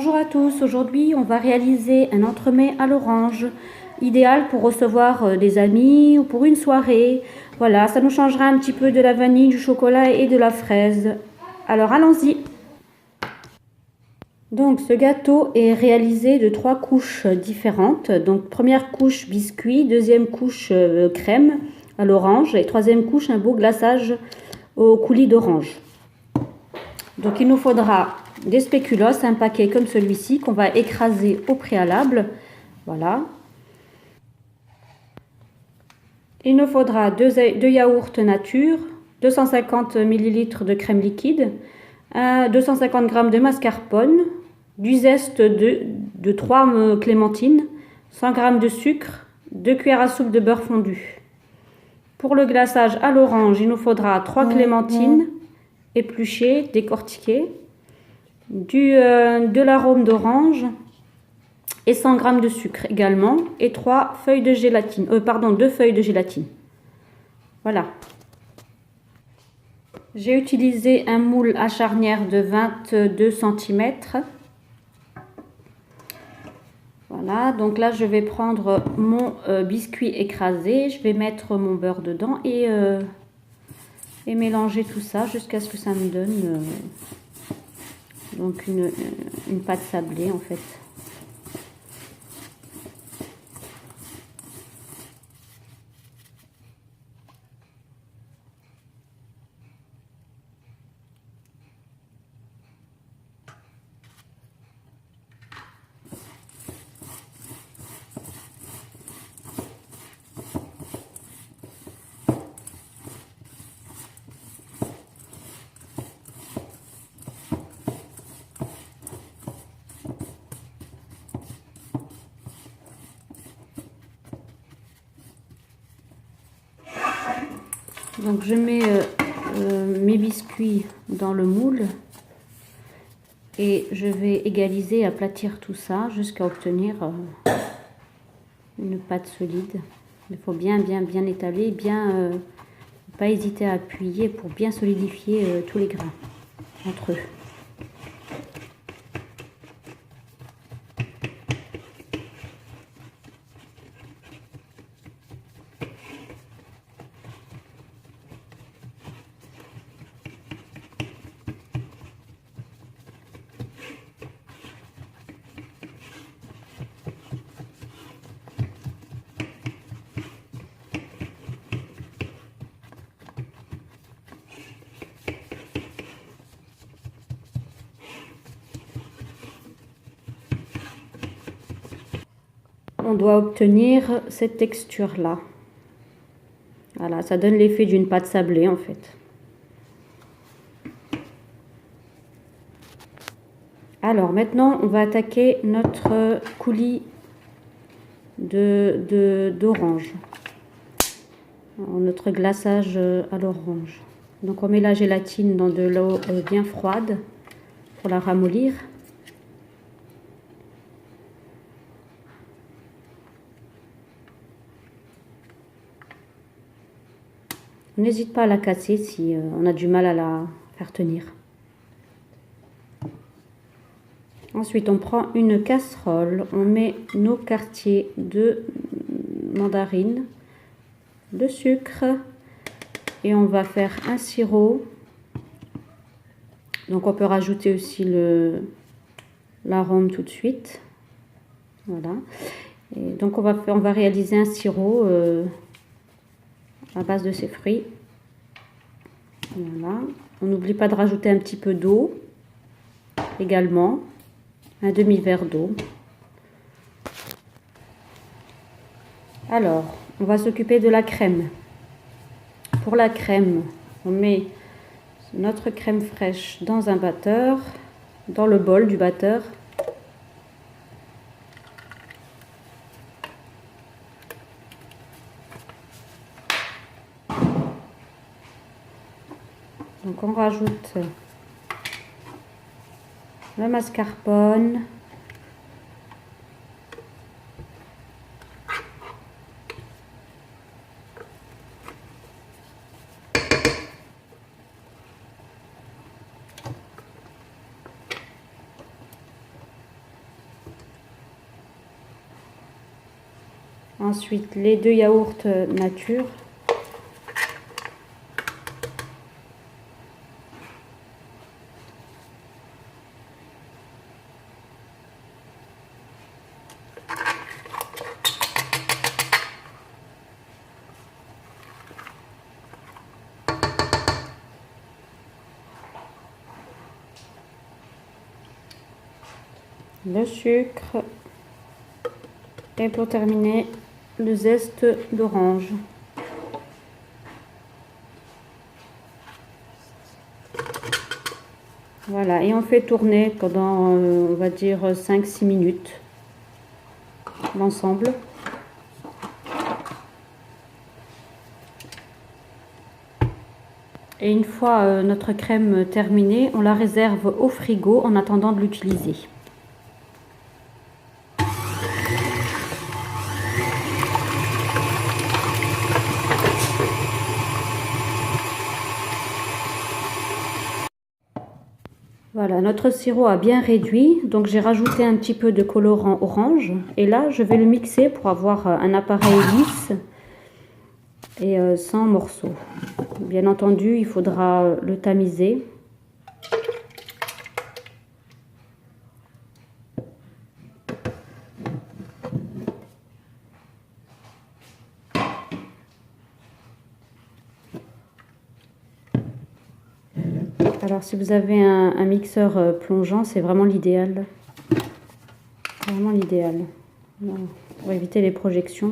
Bonjour à tous, aujourd'hui on va réaliser un entremets à l'orange, idéal pour recevoir des amis ou pour une soirée. Voilà, ça nous changera un petit peu de la vanille, du chocolat et de la fraise. Alors allons-y. Donc ce gâteau est réalisé de 3 couches différentes. Donc première couche biscuit, deuxième couche crème à l'orange et troisième couche un beau glaçage au coulis d'orange. Donc il nous faudra des spéculoos, un paquet comme celui-ci qu'on va écraser au préalable. Voilà. Il nous faudra deux yaourts nature, 250 ml de crème liquide, 250 g de mascarpone, du zeste de 3 clémentines, 100 g de sucre, 2 cuillères à soupe de beurre fondu. Pour le glaçage à l'orange, il nous faudra 3 clémentines épluchées, décortiquées, de l'arôme d'orange et 100 g de sucre également et 2 feuilles de gélatine. Voilà. J'ai utilisé un moule à charnière de 22 cm. Voilà, donc là je vais prendre mon biscuit écrasé, je vais mettre mon beurre dedans et mélanger tout ça jusqu'à ce que ça me donne donc une pâte sablée en fait. Donc je mets mes biscuits dans le moule et je vais égaliser, aplatir tout ça jusqu'à obtenir une pâte solide. Il faut bien étaler, pas hésiter à appuyer pour bien solidifier tous les grains entre eux. On doit obtenir cette texture là. Voilà, ça donne l'effet d'une pâte sablée en fait. Alors maintenant on va attaquer notre coulis d'orange, notre glaçage à l'orange. Donc on met la gélatine dans de l'eau bien froide pour la ramollir. On n'hésite pas à la casser si on a du mal à la faire tenir. Ensuite, on prend une casserole, on met nos quartiers de mandarine, de sucre et on va faire un sirop. Donc, on peut rajouter aussi l'arôme tout de suite. Voilà. Et donc, on va réaliser un sirop à base de ces fruits. Voilà. On n'oublie pas de rajouter un petit peu d'eau également, un demi-verre d'eau. Alors, on va s'occuper de la crème. Pour la crème, on met notre crème fraîche dans un batteur, dans le bol du batteur. Donc on rajoute le mascarpone, Ensuite, les 2 yaourts nature. Le sucre. Et pour terminer, le zeste d'orange. Voilà, et on fait tourner pendant, on va dire, 5-6 minutes l'ensemble. Et une fois notre crème terminée, on la réserve au frigo en attendant de l'utiliser. Voilà, notre sirop a bien réduit, donc j'ai rajouté un petit peu de colorant orange. Et là, je vais le mixer pour avoir un appareil lisse et sans morceaux. Bien entendu, il faudra le tamiser. Alors si vous avez un mixeur plongeant, c'est vraiment l'idéal. Vraiment l'idéal. Pour éviter les projections.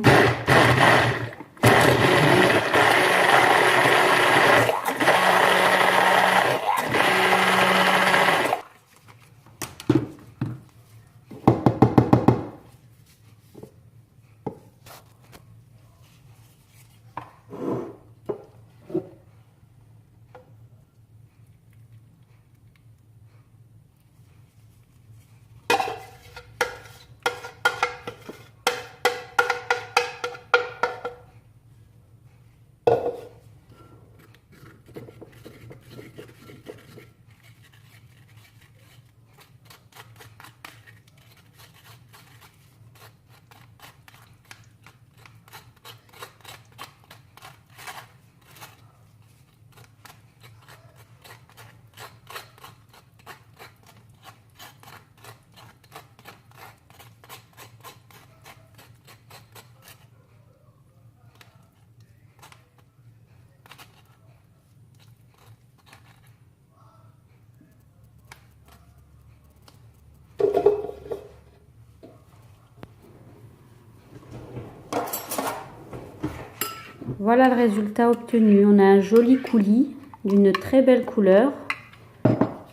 Voilà le résultat obtenu. On a un joli coulis d'une très belle couleur.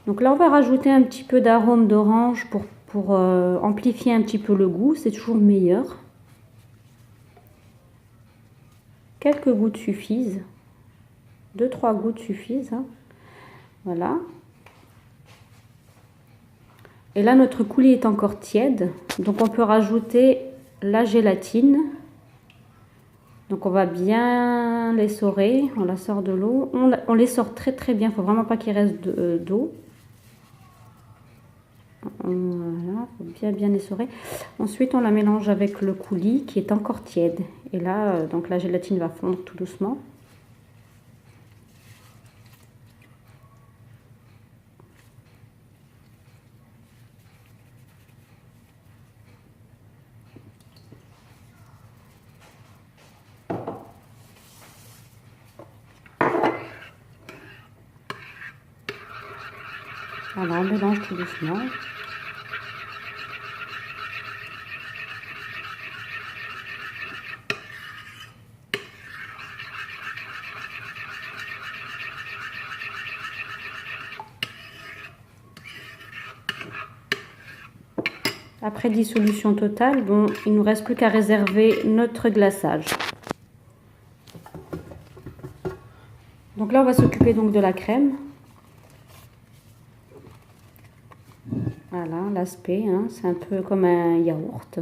Donc là, on va rajouter un petit peu d'arôme d'orange pour amplifier un petit peu le goût. C'est toujours meilleur. Quelques gouttes suffisent. 2-3 gouttes suffisent. Hein. Voilà. Et là, notre coulis est encore tiède. Donc, on peut rajouter la gélatine. Donc on va bien l'essorer, on la sort de l'eau, on l'essore très très bien, il ne faut vraiment pas qu'il reste d'eau. Voilà, faut bien essorer. Ensuite on la mélange avec le coulis qui est encore tiède. Et là, donc la gélatine va fondre tout doucement. Voilà, on mélange tout doucement. Après dissolution totale, bon, il ne nous reste plus qu'à réserver notre glaçage. Donc là, on va s'occuper donc de la crème. Voilà, l'aspect, hein, c'est un peu comme un yaourt.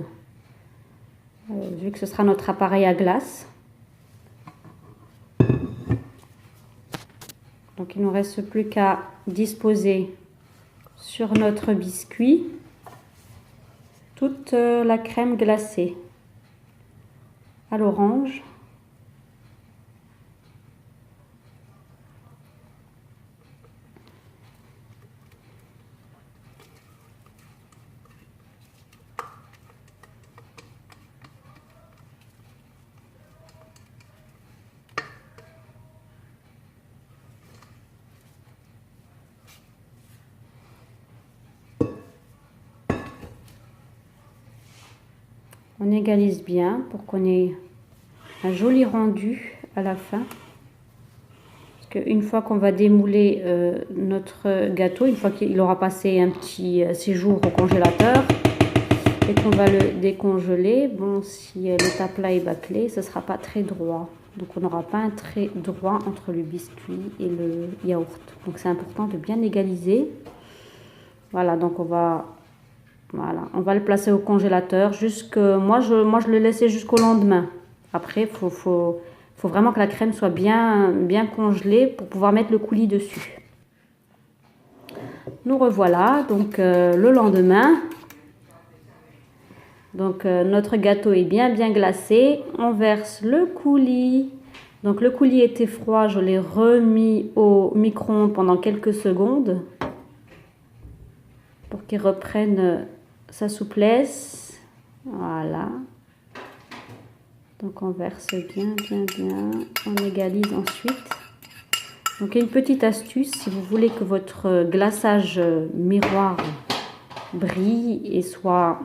Vu que ce sera notre appareil à glace. Donc il ne nous reste plus qu'à disposer sur notre biscuit toute la crème glacée. à l'orange. On égalise bien pour qu'on ait un joli rendu à la fin. Parce qu'une fois qu'on va démouler notre gâteau, une fois qu'il aura passé un petit séjour au congélateur et qu'on va le décongeler, bon, si l'étape là est bâclée, ce ne sera pas très droit. Donc on n'aura pas un trait droit entre le biscuit et le yaourt. Donc c'est important de bien égaliser. Voilà, donc on va le placer au congélateur moi je le laissais jusqu'au lendemain. Après, faut vraiment que la crème soit bien congelée pour pouvoir mettre le coulis dessus. Nous revoilà donc le lendemain. Donc notre gâteau est bien glacé. On verse le coulis. Donc le coulis était froid, je l'ai remis au micro-ondes pendant quelques secondes pour qu'il reprenne sa souplesse. Voilà. Donc on verse bien. On égalise ensuite. Donc une petite astuce, si vous voulez que votre glaçage miroir brille et soit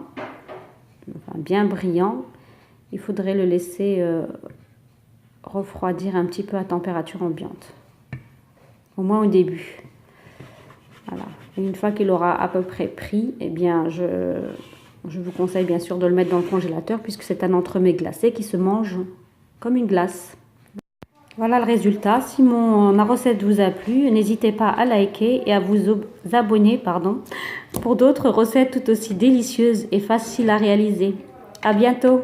bien brillant, il faudrait le laisser refroidir un petit peu à température ambiante. Au moins au début. Voilà. Et une fois qu'il aura à peu près pris, eh bien je vous conseille bien sûr de le mettre dans le congélateur puisque c'est un entremets glacé qui se mange comme une glace. Voilà le résultat. Si ma recette vous a plu, n'hésitez pas à liker et à vous abonner pour d'autres recettes tout aussi délicieuses et faciles à réaliser. À bientôt!